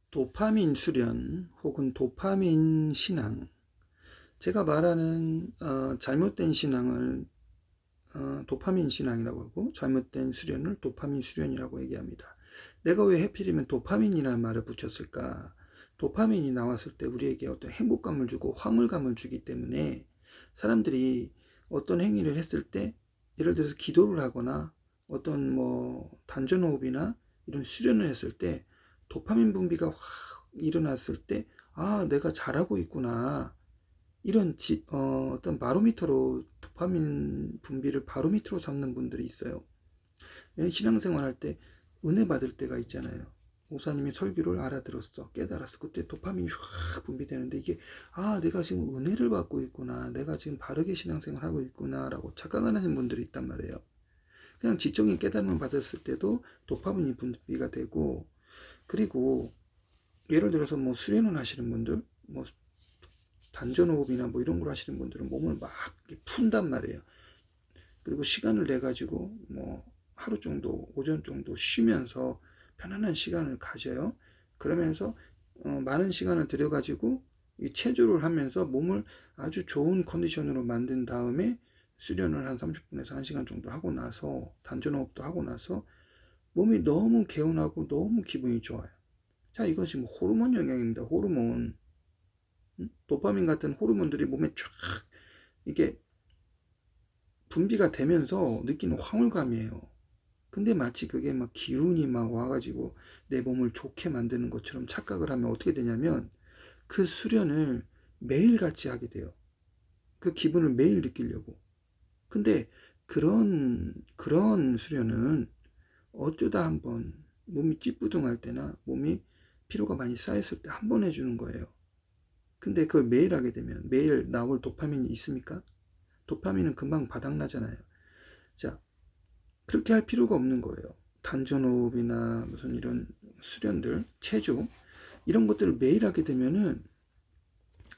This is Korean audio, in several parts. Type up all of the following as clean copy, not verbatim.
도파민 수련 혹은 도파민 신앙. 제가 말하는 잘못된 신앙을 도파민 신앙이라고 하고, 잘못된 수련을 도파민 수련이라고 얘기합니다. 내가 왜 해필이면 도파민이라는 말을 붙였을까? 도파민이 나왔을 때 우리에게 어떤 행복감을 주고 황홀감을 주기 때문에 사람들이 어떤 행위를 했을 때, 예를 들어서 기도를 하거나 어떤 단전호흡이나 이런 수련을 했을 때 도파민 분비가 확 일어났을 때, 아, 내가 잘하고 있구나, 이런 어떤 바로미터로, 도파민 분비를 바로미터로 잡는 분들이 있어요. 신앙생활 할 때 은혜 받을 때가 있잖아요. 목사님이 설교를 알아들었어, 깨달았어. 그때 도파민이 확 분비되는데, 이게 내가 지금 은혜를 받고 있구나, 내가 지금 바르게 신앙생활 하고 있구나 라고 착각을 하는 분들이 있단 말이에요. 그냥 지적인 깨달음을 받았을 때도 도파민이 분비가 되고, 그리고 예를 들어서 수련을 하시는 분들, 단전호흡이나 이런 걸 하시는 분들은 몸을 막 푼단 말이에요. 그리고 시간을 내 가지고 하루 정도, 오전 정도 쉬면서 편안한 시간을 가져요. 그러면서 많은 시간을 들여 가지고 이 체조를 하면서 몸을 아주 좋은 컨디션으로 만든 다음에 수련을 한 30분에서 1시간 정도 하고 나서, 단전호흡도 하고 나서 몸이 너무 개운하고 너무 기분이 좋아요. 자, 이건 지금 호르몬 영향입니다. 호르몬. 도파민 같은 호르몬들이 몸에 쫙 이게 분비가 되면서 느끼는 황홀감이에요. 근데 마치 그게 막 기운이 막 와가지고 내 몸을 좋게 만드는 것처럼 착각을 하면 어떻게 되냐면, 그 수련을 매일같이 하게 돼요. 그 기분을 매일 느끼려고. 근데 그런 수련은 어쩌다 한번 몸이 찌뿌둥할 때나 몸이 피로가 많이 쌓였을 때 한 번 해주는 거예요. 근데 그걸 매일 하게 되면 매일 나올 도파민이 있습니까? 도파민은 금방 바닥나잖아요. 자, 그렇게 할 필요가 없는 거예요. 단전호흡이나 무슨 이런 수련들, 체조, 이런 것들을 매일 하게 되면은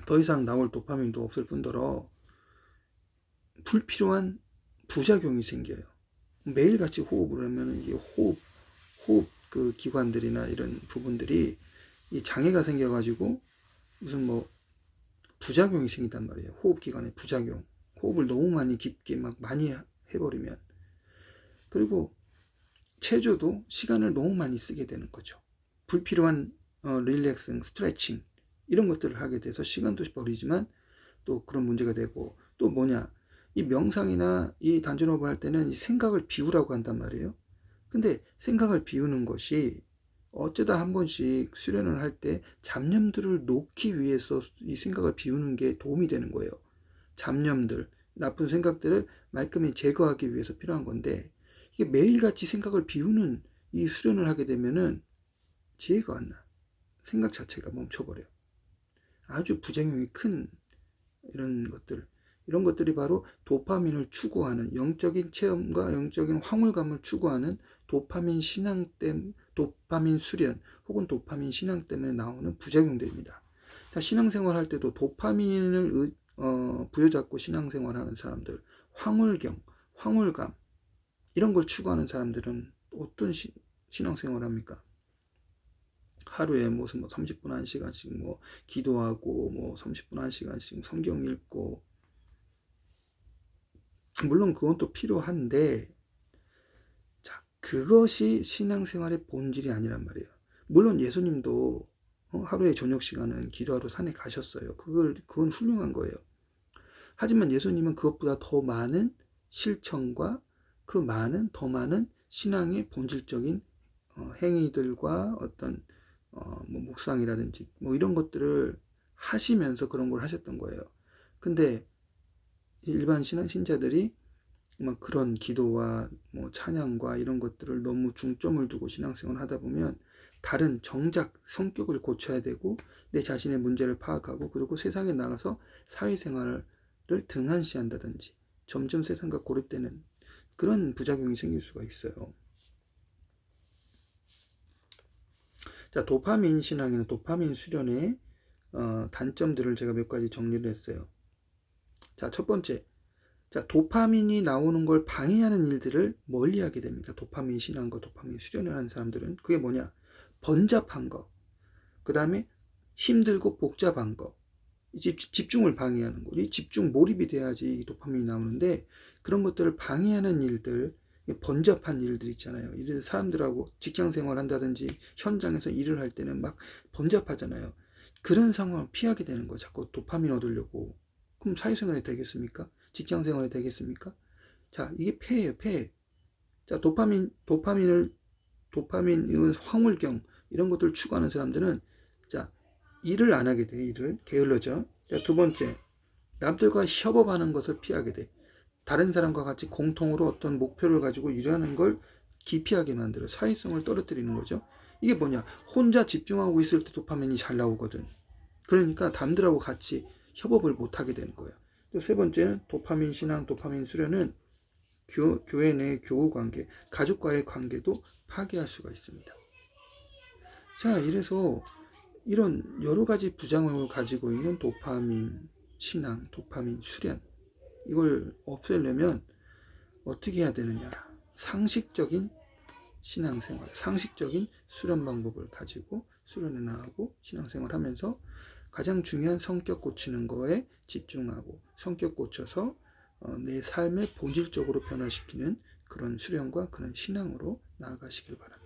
더 이상 나올 도파민도 없을 뿐더러 불필요한 부작용이 생겨요. 매일같이 호흡을 하면 이게 호흡 그 기관들이나 이런 부분들이 이 장애가 생겨가지고 무슨 부작용이 생긴단 말이에요. 호흡기관의 부작용. 호흡을 너무 많이 깊게 막 많이 해버리면. 그리고 체조도 시간을 너무 많이 쓰게 되는 거죠. 불필요한 릴렉싱, 스트레칭 이런 것들을 하게 돼서 시간도 버리지만 또 그런 문제가 되고, 또 뭐냐, 이 명상이나 이 단전호흡 할 때는 이 생각을 비우라고 한단 말이에요. 근데 생각을 비우는 것이 어쩌다 한 번씩 수련을 할 때 잡념들을 놓기 위해서 이 생각을 비우는 게 도움이 되는 거예요. 잡념들, 나쁜 생각들을 말끔히 제거하기 위해서 필요한 건데, 이게 매일같이 생각을 비우는 이 수련을 하게 되면은 지혜가 안 나. 생각 자체가 멈춰버려. 아주 부작용이 큰 이런 것들이 바로 도파민을 추구하는, 영적인 체험과 영적인 황홀감을 추구하는 도파민 수련 혹은 도파민 신앙 때문에 나오는 부작용들입니다. 자, 신앙생활 할 때도 도파민을 부여잡고 신앙생활하는 사람들, 황홀감 이런 걸 추구하는 사람들은 어떤 신앙생활 합니까? 하루에 무슨 30분 1시간씩 기도하고 30분 1시간씩 성경 읽고, 물론 그건 또 필요한데, 자, 그것이 신앙생활의 본질이 아니란 말이에요. 물론 예수님도 하루에 저녁 시간은 기도하러 산에 가셨어요. 그건 훌륭한 거예요. 하지만 예수님은 그것보다 더 많은 실천과 더 많은 신앙의 본질적인 행위들과 어떤 묵상이라든지 이런 것들을 하시면서 그런 걸 하셨던 거예요. 근데 일반 신자들이 막 그런 기도와 찬양과 이런 것들을 너무 중점을 두고 신앙생활을 하다 보면 다른 정작 성격을 고쳐야 되고, 내 자신의 문제를 파악하고, 그리고 세상에 나가서 사회생활을 등한시한다든지 점점 세상과 고립되는 그런 부작용이 생길 수가 있어요. 자, 도파민 신앙이나 도파민 수련의 단점들을 제가 몇 가지 정리를 했어요. 자, 첫 번째. 자, 도파민이 나오는 걸 방해하는 일들을 멀리 하게 됩니다. 도파민 신앙과 도파민 수련을 하는 사람들은. 그게 뭐냐? 번잡한 거. 그 다음에 힘들고 복잡한 거, 집중을 방해하는 거, 이 집중 몰입이 돼야지 도파민이 나오는데, 그런 것들을 방해하는 일들, 번잡한 일들 있잖아요. 이런 사람들하고 직장 생활한다든지 현장에서 일을 할 때는 막 번잡하잖아요. 그런 상황을 피하게 되는 거예요. 자꾸 도파민 얻으려고. 그럼 사회생활이 되겠습니까? 직장 생활이 되겠습니까? 자, 이게 폐예요, 폐. 자, 도파민, 이건 황홀경, 이런 것들을 추구하는 사람들은, 자, 일을 안 하게 돼, 일을. 게을러져. 자, 두 번째, 남들과 협업하는 것을 피하게 돼. 다른 사람과 같이 공통으로 어떤 목표를 가지고 일하는 걸 기피하게 만들어. 사회성을 떨어뜨리는 거죠. 이게 뭐냐? 혼자 집중하고 있을 때 도파민이 잘 나오거든. 그러니까 남들하고 같이 협업을 못 하게 되는 거예요. 또 세 번째는 도파민 신앙, 도파민 수련은 교회 내 교우 관계, 가족과의 관계도 파괴할 수가 있습니다. 자, 이래서 이런 여러 가지 부작용을 가지고 있는 도파민 신앙, 도파민 수련, 이걸 없애려면 어떻게 해야 되느냐? 상식적인 신앙생활, 상식적인 수련 방법을 가지고 수련을 나가고 신앙생활 하면서 가장 중요한 성격 고치는 거에 집중하고, 성격 고쳐서 내 삶을 본질적으로 변화시키는 그런 수련과 그런 신앙으로 나아가시길 바랍니다.